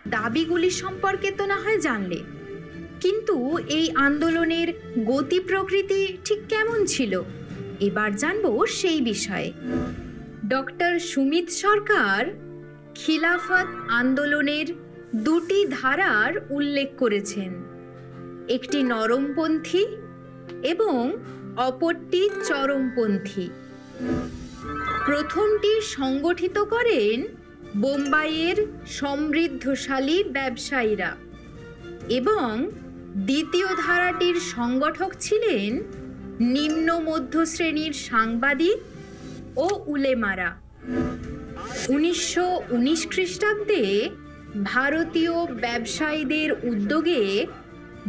দাবিগুলি সম্পর্কে তো না হয় জানলে, কিন্তু এই আন্দোলনের গতি প্রকৃতি ঠিক কেমন ছিল এবার জানবো সেই বিষয়ে। ডক্টর সুমিত সরকার খিলাফত আন্দোলনের দুটি ধারার উল্লেখ করেছেন, একটি নরমপন্থী এবং অপরটি চরমপন্থী। প্রথমটি সংগঠিত করেন বোম্বাইয়ের সমৃদ্ধশালী ব্যবসায়ীরা এবং দ্বিতীয় ধারাটির সংগঠক ছিলেন নিম্ন মধ্য শ্রেণীর সাংবাদিক ও উলেমারা। 1919 খ্রিস্টাব্দে ভারতীয় ব্যবসায়ীদের উদ্যোগে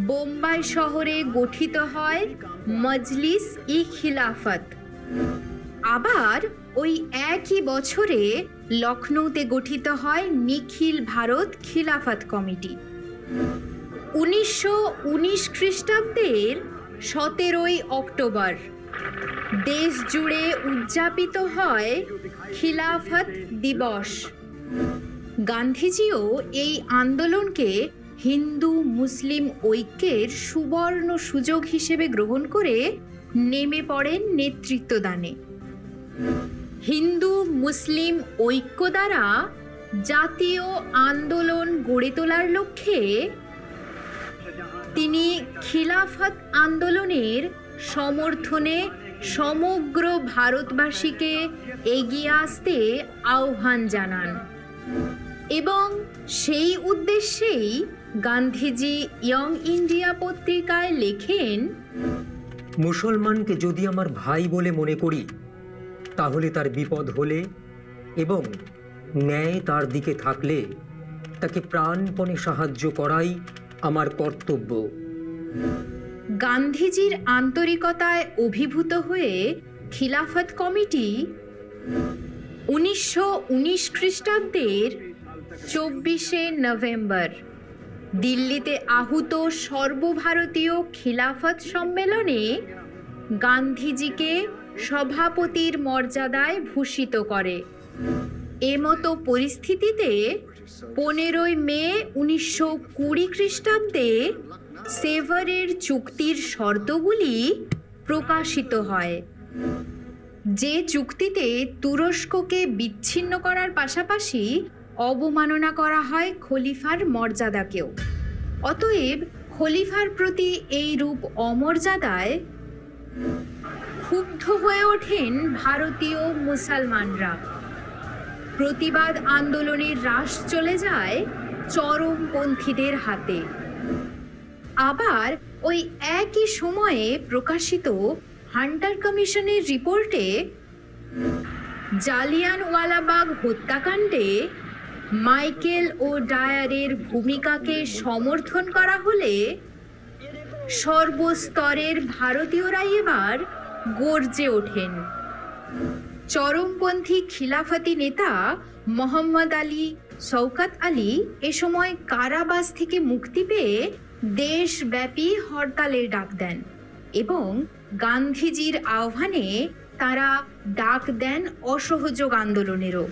বোম্বাই শহরে গঠিত হয় মজলিস-ই-খিলাফত। আবার ওই একই বছরে লখনৌতে গঠিত হয় নিখিল ভারত খিলাফত কমিটি। 1919 খ্রিস্টাব্দের 17ই অক্টোবর দেশ জুড়ে উদযাপিত হয় খিলাফত দিবস। গান্ধীজিও এই আন্দোলনকে হিন্দু মুসলিম ঐক্যের সুবর্ণ সুযোগ হিসেবে গ্রহণ করে নেমে পড়েন নেতৃত্বদানে। হিন্দু মুসলিম ঐক্য দ্বারা জাতীয় আন্দোলন গড়ে তোলার লক্ষ্যে তিনি খিলাফত আন্দোলনের সমর্থনে সমগ্র ভারতবাসীকে এগিয়ে আসতে আহ্বান জানান এবং সেই উদ্দেশ্যেই গান্ধীজি ইয়ং ইন্ডিয়া পত্রিকায় লেখেন, মুসলমানকে যদি আমার ভাই বলে মনে করি তাহলে তার বিপদ হলে এবং ন্যায় তার দিকে থাকলে তাকে প্রাণপণে সাহায্য করাই আমার কর্তব্য। গান্ধীজির আন্তরিকতায় অভিভূত হয়ে খিলাফত কমিটি 1919 খ্রিস্টাব্দের 24শে নভেম্বর দিল্লিতে আহুত সর্বভারতীয় খিলাফত সম্মেলনে গান্ধীজিকে সভাপতির মর্যাদায় ভূষিত করে। এমতো পরিস্থিতিতে 15ই মে 1920 খ্রিস্টাব্দে সেভারের চুক্তির শর্তগুলি প্রকাশিত হয়, যে চুক্তিতে তুরস্ককে বিচ্ছিন্ন করার পাশাপাশি অবমাননা করা হয় খলিফার মর্যাদাকেও। অতএব খলিফার প্রতি এই রূপ অমর্যাদায় ক্ষুব্ধ হয়ে ওঠেন ভারতীয় মুসলমানরা। প্রতিবাদ আন্দোলনের রাশ চলে যায় চরমপন্থীদের হাতে। আবার ওই একই সময়ে প্রকাশিত হান্টার কমিশনের রিপোর্টে জালিয়ানওয়ালাবাগ হত্যাকাণ্ডে মাইকেল ও ডায়ারের ভূমিকাকে সমর্থন করা হলে সর্বস্তরের ভারতীয়রাই এবার গর্জে ওঠেন। চরমপন্থী খিলাফতি নেতা মোহাম্মদ আলী শওকত আলী এ সময় কারাবাস থেকে মুক্তি পেয়ে দেশব্যাপী হরতালের ডাক দেন এবং গান্ধীজির আহ্বানে তারা ডাক দেন অসহযোগ আন্দোলনেরও।